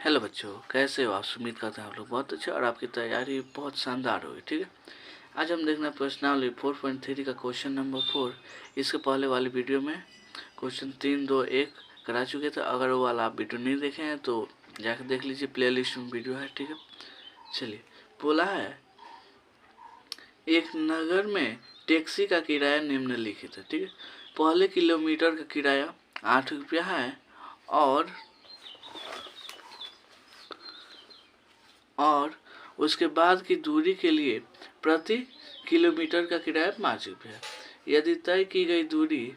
Hello बच्चों, कैसे हो आप? उम्मीद करते हैं आप लोग बहुत अच्छे और आपकी तैयारी बहुत शानदार होगी। ठीक है, आज हम देखना प्रश्नावली 4.3 का क्वेश्चन नंबर 4। इसके पहले वाली वीडियो में क्वेश्चन 3, 2, 1 करा चुके थे। अगर वो वाला आप वीडियो नहीं देखे हैं तो जाकर देख लीजिए, प्ले लिस्ट में वीडियो है। ठीक है, चलिए। बोला है एक नगर में टैक्सी का किराया निम्नलिखित है। ठीक है, पहले किलोमीटर का किराया 8 रुपया है और उसके बाद की दूरी के लिए प्रति किलोमीटर का किराया 5 रुपया। यदि तय की गई दूरी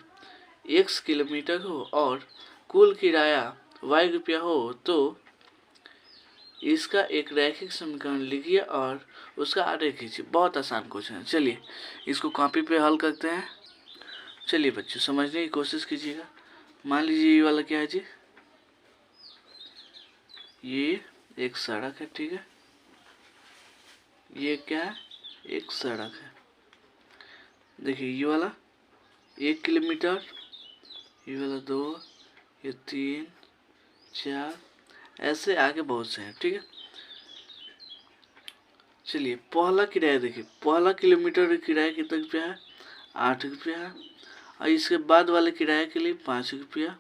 x किलोमीटर हो और कुल किराया y रुपया हो तो इसका एक रैखिक समीकरण लिखिए और उसका आरेख खींचिए। बहुत आसान क्वेश्चन है। चलिए इसको कॉपी पे हल करते हैं। चलिए बच्चों, समझने की कोशिश कीजिएगा। मान लीजिए ये वाला क्या है जी, ये एक सड़क है। ठीक है, ये क्या है, एक सड़क है। देखिए ये वाला 1 किलोमीटर, ये वाला 2, ये 3, 4, ऐसे आगे बहुत से हैं। ठीक है, चलिए पहला किराया देखिए, पहला किलोमीटर का किराया कितना रुपया है, 8 रुपया है। और इसके बाद वाले किराए के लिए 5 रुपया,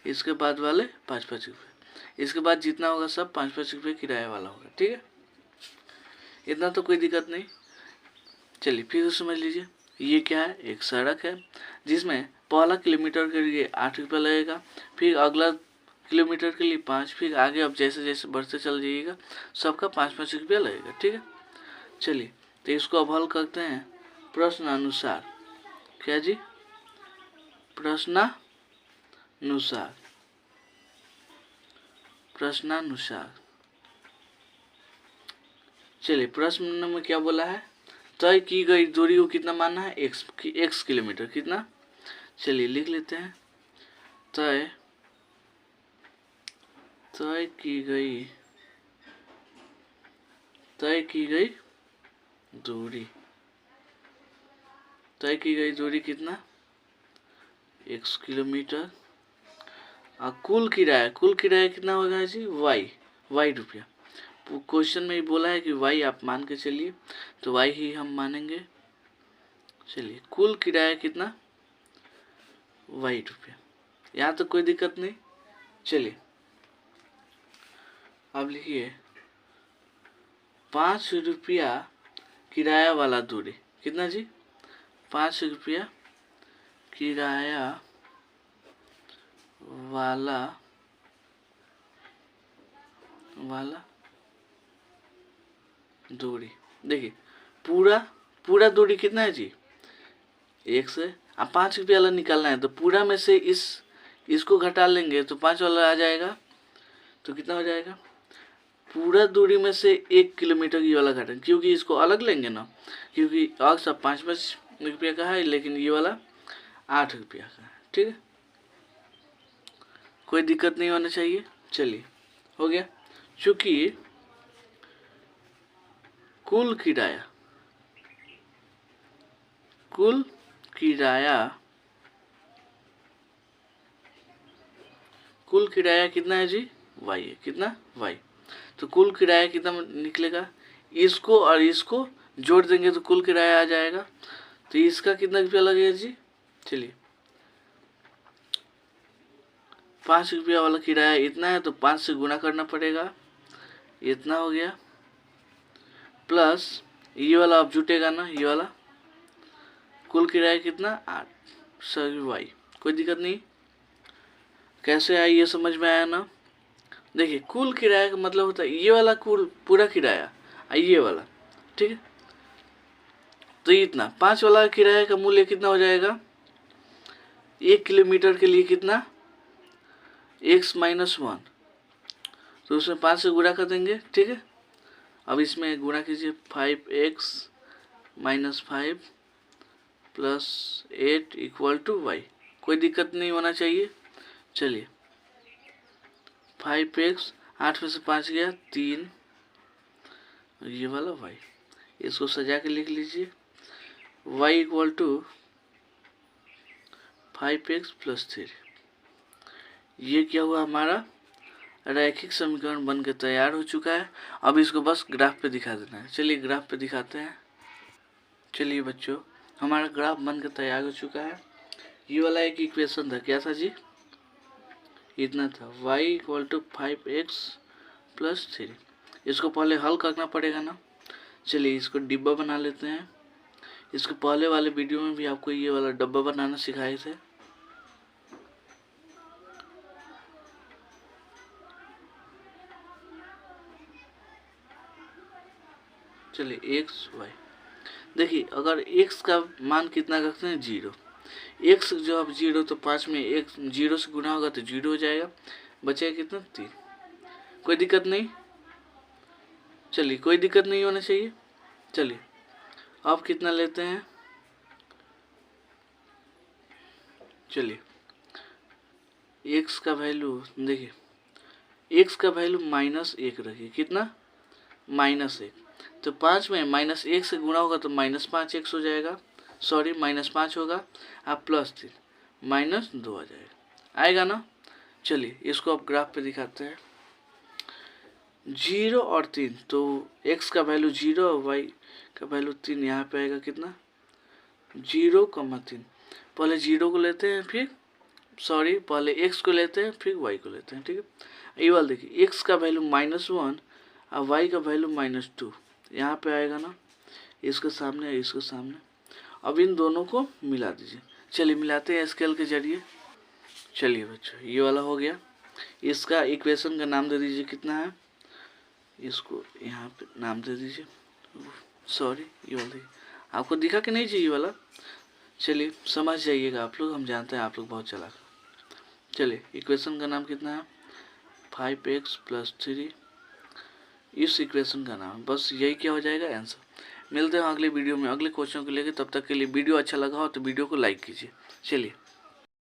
इसके बाद वाले 5-5 रुपये, इसके बाद जितना होगा सब 5-5 रुपये किराया वाला होगा। ठीक है, इतना तो कोई दिक्कत नहीं। चलिए फिर समझ लीजिए, ये क्या है, एक सड़क है जिसमें पहला किलोमीटर के लिए 8 रुपया लगेगा, फिर अगला किलोमीटर के लिए 5, फिर आगे अब जैसे जैसे बढ़ते चल जाइएगा सबका 5-5 रुपया लगेगा। ठीक है, चलिए तो इसको अब हल करते हैं प्रश्नानुसार। क्या जी, प्रश्नानुसार। चलिए प्रश्न में क्या बोला है, तय की गई दूरी को कितना मानना है, x किलोमीटर। कितना, चलिए लिख लेते हैं। तय की गई दूरी कितना, x किलोमीटर। और कुल किराया कितना होगा जी, y रुपया। क्वेश्चन में ही बोला है कि y आप मान के चलिए, तो y ही हम मानेंगे। चलिए कुल किराया कितना, y रुपया। यहाँ तो कोई दिक्कत नहीं। चलिए अब लिखिए 5 रुपया किराया वाला दूरी। कितना जी, 5 रुपया किराया वाला दूरी। देखिए पूरा दूरी कितना है जी, 1 से। अब 5 रुपया वाला निकालना है तो पूरा में से इसको घटा लेंगे तो 5 वाला आ जाएगा। तो कितना हो जाएगा, पूरा दूरी में से 1 किलोमीटर की वाला घटा, क्योंकि इसको अलग लेंगे ना, क्योंकि और सब 5-5 रुपया का है, लेकिन ये वाला 8 रुपया का है। ठीक है, कोई दिक्कत नहीं होना चाहिए। चलिए हो गया। चूंकि कुल किराया कितना है जी, y है। कितना, y। तो कुल किराया कितना निकलेगा, इसको और इसको जोड़ देंगे तो कुल किराया आ जाएगा। तो इसका कितना रुपया लगेगा जी, चलिए 5 रुपया वाला किराया इतना है तो 5 से गुणा करना पड़ेगा, इतना हो गया। प्लस ये वाला अब जुटेगा ना, ये वाला कुल किराया कितना, 8 सॉरी y। कोई दिक्कत नहीं। कैसे आया ये समझ में आया ना। देखिए कुल किराया का मतलब होता है ये वाला कुल पूरा किराया, ये वाला। ठीक है, तो इतना 5 वाला किराया का मूल्य कितना हो जाएगा, 1 किलोमीटर के लिए कितना, x-1। तो उसमें 5 से गुणा कर देंगे। ठीक है, अब इसमें गुणा कीजिए, 5x-5 plus 8 equal to y। कोई दिक्कत नहीं होना चाहिए। चलिए 5x, 8 में से 5 गया 3, ये वाला y। इसको सजा के लिख लीजिए, y equal to 5x plus 3। ये क्या हुआ हमारा रैखिक समीकरण बन के तैयार हो चुका है। अब इसको बस ग्राफ पे दिखा देना है। चलिए ग्राफ पे दिखाते हैं। चलिए बच्चों, हमारा ग्राफ बन के तैयार हो चुका है। ये वाला एक इक्वेशन था, क्या था जी? इतना था, y = 5x + 3। इसको पहले हल करना पड़ेगा ना। चलिए इसको डिब्बा बना लेते हैं। इसके पहले वाले वीडियो में भी आपको ये वाला डब्बा बनाना सिखाए थे। चलिए x y, देखिए अगर x का मान कितना रखते हैं 0, x जो अब 0 तो 5 में x 0 से गुना होगा तो 0 हो जाएगा, बचेगा कितना 3। कोई दिक्कत नहीं, चलिए कोई दिक्कत नहीं होना चाहिए। चलिए अब कितना लेते हैं, चलिए x का वैल्यू देखिए, x का वैल्यू -1 रखिए, कितना -1, तो 5 में -1 से गुणा होगा तो -5x हो जाएगा, सॉरी -5 होगा, आप +3 -2 आ जाएगा, आएगा ना। चलिए इसको अब ग्राफ पे दिखाते हैं। 0 और 3, तो x का वैल्यू 0 और y का वैल्यू 3, यहाँ पे आएगा कितना 0,3। पहले 0 को लेते हैं, फिर सॉरी पहले x को लेते हैं, फिर y को लेते हैं, ठीक है। ये वाला देखिए, x का वैल्यू -1 और y का वैल्यू -2, यहाँ पे आएगा ना, इसके सामने इसके सामने। अब इन दोनों को मिला दीजिए। चलिए मिलाते हैं स्केल के जरिए। चलिए बच्चों ये वाला हो गया। इसका इक्वेशन का नाम दे दीजिए, कितना है, इसको यहाँ पे नाम दे दीजिए, सॉरी ये वाला देखिए, आपको दिखा कि नहीं चाहिए वाला। चलिए समझ जाइएगा आप लोग, हम जानते हैं आप लोग बहुत चालाक। चलिए इक्वेशन का नाम कितना है 5x + 3, इस इक्वेशन का नाम, बस यही क्या हो जाएगा आंसर। मिलते हैं अगले वीडियो में अगले क्वेश्चन को लेकर, तब तक के लिए वीडियो अच्छा लगा हो तो वीडियो को लाइक कीजिए। चलिए।